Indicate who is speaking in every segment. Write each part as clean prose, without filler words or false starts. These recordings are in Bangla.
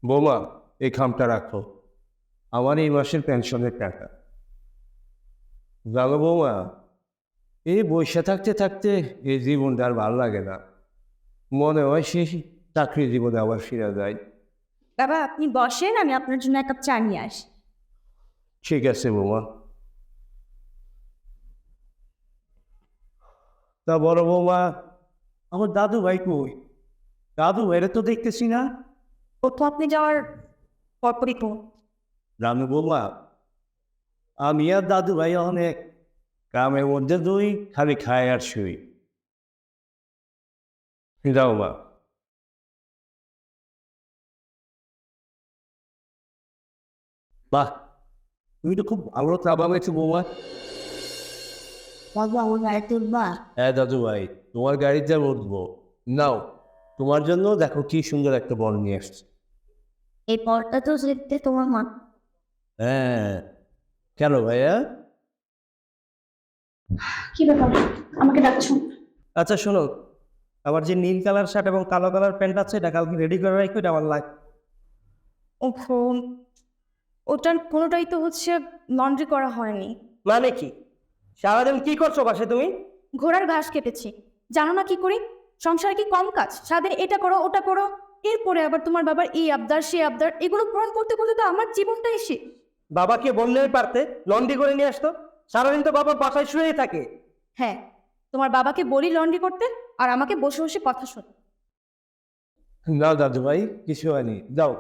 Speaker 1: বৌমা, এই খামটা রাখো, আমার এই মাসের পেনশনের টাকা। জানো বৌমা, এই বসে থাকতে থাকতে এই জীবনটা আর ভালো লাগে না। মনে হয় সেই চাকরি জীবনে আবার ফিরে যায়।
Speaker 2: বাবা আপনি বসেন, আমি আপনার জন্য এক কাপ চা নিয়ে আসি।
Speaker 1: ঠিক আছে বৌমা। তা বড় বৌমা, আমার দাদু ভাই কই? দাদু ভাইরে তো দেখতেছি না।
Speaker 2: ও তো আপনি যাওয়ার পরপরই তো।
Speaker 1: জানো বৌমা, আমি আর দাদু ভাই অনেক কামের মধ্যে দুই, খালি খায় আর শুই। যাও মা। বাহ, তুমি তো খুব ভালো চা বানাইছো বৌমা। হ্যাঁ দাদু ভাই, তোমার গাড়িতে উঠবো। নাও, তোমার জন্য দেখো কি সুন্দর একটা বল নিয়ে আসছে।
Speaker 2: এই পরটা তো দেখতে তোমার মা।
Speaker 1: হ্যাঁ, কেন ভাইয়া?
Speaker 2: কি ব্যাপার, আমাকে ডাকছো?
Speaker 3: আচ্ছা শোনো, আমার যে নীল কালার শার্ট এবং কালো কালার প্যান্ট আছে এটা কালকে রেডি করে রাখো, এটা আমার লাগে।
Speaker 2: ওহো, ওটার কোনোটাই তো হচ্ছে লন্ড্রি করা হয়নি।
Speaker 3: মানে কি? সারাদিন কি করছো বাসে তুমি?
Speaker 2: ঘোড়ার ঘাস কেটেছি, জানো না কি করি? সংসারে কি কম কাজ? সারাদিন এটা করো ওটা করো, এরপরে আবার তোমার বাবার এই আবদার সে আবদার, এগুলো পূরণ করতে করতে তো আমার জীবনটাই শেষ।
Speaker 3: বাবাকে বললেই পারতে লন্ড্রি করে নিয়ে আসতো। সারাদিন তো বাবা বাসায় শুয়েই থাকে।
Speaker 2: হ্যাঁ, তোমার বাবাকে বলি লন্ড্রি করতে, আর আমাকে বসে বসে কথা শোনো।
Speaker 1: না দাদু ভাই, কিছু হয়নি, যাও।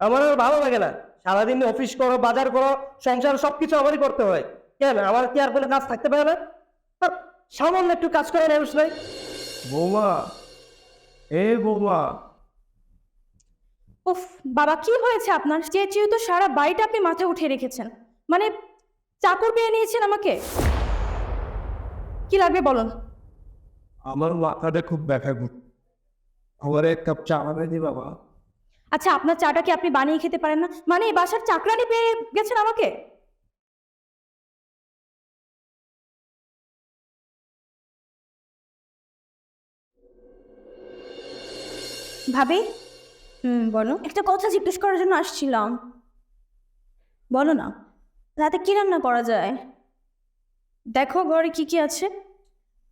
Speaker 3: আমার আর ভালো লাগে না, সারাদিন অফিস করো, বাজার করো, সংসার সবকিছু আমারই করতে হয়। কেন আমার কি আর কোনো কাজ থাকতে পারে না? আর সামান্য একটু কাজ করে নেই নাই।
Speaker 1: বৌমা, এ বৌমা।
Speaker 2: উফ, বাবা কি হয়েছে আপনার? চেয়েও তো সারা বাড়িটা আপনি মাথায় উঠে রেখেছেন, মানে চাকর পেয়ে নিয়েছেন আমাকে। কি লাগবে বলুন।
Speaker 1: আমার মাথাটা খুব ব্যথা করছে, আমার এক কাপ চা বানিয়ে দি বাবা।
Speaker 2: আচ্ছা, আপনার চাটা কি আপনি বানিয়ে খেতে পারেন না? মানে এই বাসার চাকরানি পেয়ে গেছেন আমাকে? ভাবি, বলো। একটা কথা জিজ্ঞেস করার জন্য আসছিলাম। বলো না, রাতে কি রান্না করা যায়? দেখো ঘরে কি কি আছে।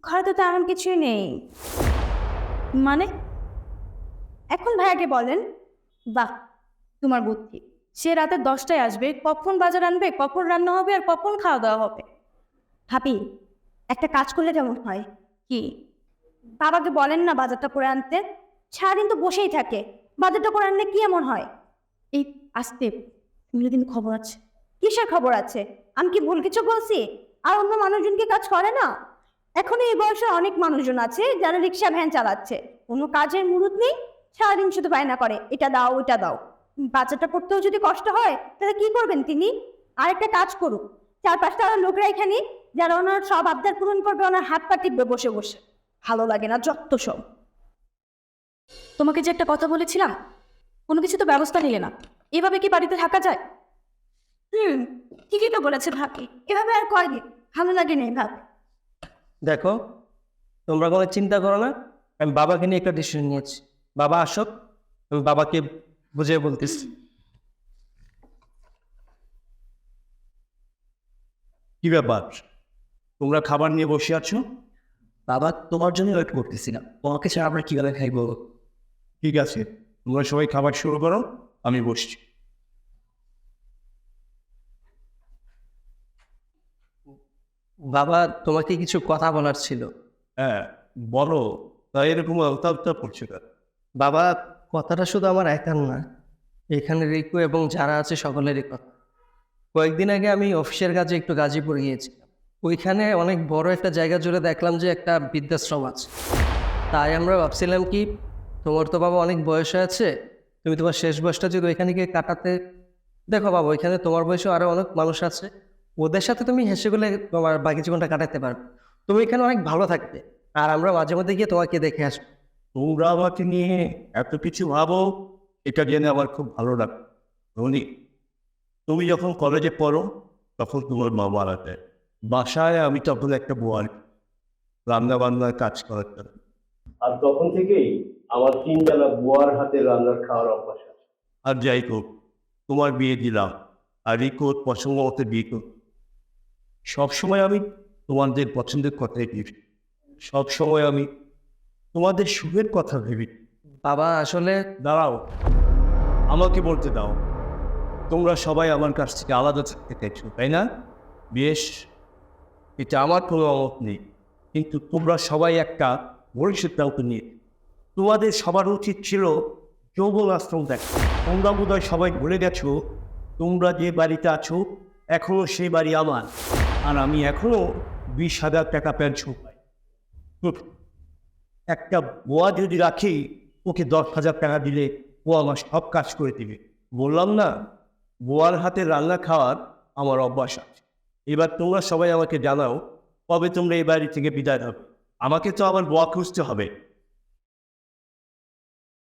Speaker 2: ঘরে তো তেমন কিছুই নেই। মানে এখন ভাইয়াকে বলেন। বাহ, তোমার বুদ্ধি। সে রাতে 10টায় আসবে, কখন বাজার আনবে, কখন রান্না হবে, আর কখন খাওয়া দাওয়া হবে। ভাবি, একটা কাজ করলে কেমন হয়? কি? বাবাকে বলেন না বাজারটা করে আনতে। সারাদিন তো বসেই থাকে, বাজারটা করে আনলে কি এমন হয়? এই আসতে কিন্তু খবর আছে। কিসের খবর আছে? আমি কি ভুল কিছু বলছি? আর অন্য মানুষজনকে কাজ করে না? এখন এই বয়সে অনেক মানুষজন আছে যারা রিক্সা ভ্যান চালাচ্ছে, কোনো কাজের মুরুদ নেই, সারাদিন শুধু বায়না করে এটা দাও ওইটা দাও। বাচ্চাটা করতেও যদি কষ্ট হয় তাহলে কি করবেন তিনি? আরেকটা কাজ করুক, 4-5টা লোকরা এখানে, যারা ওনার সব আবদার পূরণ করবে, ওনার হাত পা টিপবে বসে বসে। ভালো লাগে না যত সব। তোমাকে যে একটা কথা বলেছিলাম, কোনো কিছু তো ব্যবস্থা নিলে না। এভাবে কি বাড়িতে থাকা যায়? ঠিকই তো বলেছে ভাবি, এভাবে আর কয়দিন ভালো লাগে না ভাব।
Speaker 3: দেখো, তোমরা কোনো চিন্তা করো না, আমি বাবাকে নিয়ে একটা ডিসিশন নিয়েছি। বাবা আসুক, আমি বাবাকে বুঝিয়ে বলতেছি।
Speaker 1: কি ব্যাপার, তোমরা খাবার নিয়ে বসে আছো?
Speaker 4: বাবা তোমার জন্য ওয়েট করতেছি না, তোমাকে ছাড়া আমরা কিভাবে খাইবো?
Speaker 1: ঠিক আছে, তোমরা সবাই খাবার শুরু করো, আমি বসছি।
Speaker 3: বাবা, তোমাকে কিছু কথা বলার ছিল।
Speaker 1: হ্যাঁ বলো, তাই এরকম আলতা করছো কেন?
Speaker 3: বাবা, কথাটা শুধু আমার একার না, এখানে রিকু এবং যারা আছে সকলেরই কথা। কয়েকদিন আগে আমি অফিসের কাজে একটু গাজীপুর গিয়েছিলাম। ওইখানে অনেক বড় একটা জায়গা জুড়ে দেখলাম যে একটা বৃদ্ধাশ্রম আছে। তাই আমরা ভাবছিলাম কি, তোমার তো বাবা অনেক বয়স আছে, তুমি তোমার শেষ বয়সটা যদি ওইখানে গিয়ে কাটাতে। দেখো বাবা, ওইখানে তোমার বয়সেও আরও অনেক মানুষ আছে, ওদের সাথে তুমি হেসে গেলে তোমার বাকি জীবনটা কাটাতে পারবে। তুমি এখানে অনেক ভালো থাকবে, আর আমরা মাঝে মধ্যে গিয়ে তোমাকে দেখে আসবো।
Speaker 1: তোমরা আমাকে নিয়ে এত কিছু ভাবো, এটা জেনে আমার খুব ভালো লাগে। রনি, তুমি যখন কলেজে পড়ো তখন তোমার মা মারা যায়। বাসায় আমি তখন একটা বোয়ার, রান্না বান্নার কাজ করার। আর তখন থেকেই আমার 3 বেলা বুয়ার হাতে রান্নার খাওয়ার অভ্যাস আছে। আর যাই হোক, তোমার বিয়ে দিলাম, আর রিকোর পছন্দ মতো বিয়ে কর। সবসময় আমি তোমাদের পছন্দের কথাই ভেবি, সবসময় আমি তোমাদের সুখের কথা ভেবি।
Speaker 3: বাবা আসলে
Speaker 1: দাঁড়াও, আমাকে বলতে দাও। তোমরা সবাই আমার কাছ থেকে আলাদা থাকতে চাইছো, তাই না? বেশ, এটা আমার কোনো অমত নেই, কিন্তু তোমরা সবাই একটা বড় সিদ্ধান্ত নিয়ে তোমাদের সবার উচিত ছিল যৌবন আশ্রম দেখো। তোমরা বোধহয় সবাই ভুলে গেছো, তোমরা যে বাড়িতে আছো এখনো সেই বাড়ি আমার, আর আমি এখনো 20,000 টাকা পেনশন পাই। হুঁ, একটা বোয়া যদি রাখি, ওকে 10,000 টাকা দিলে ও আমার সব কাজ করে দিবে। বললাম না, বোয়ার হাতে রান্না খাওয়ার আমার অভ্যাস আছে। এবার তোমরা সবাই আমাকে জানাও, কবে তোমরা এই বাড়ি থেকে বিদায় হবে। আমাকে তো আবার বোয়া খুঁজতে হবে।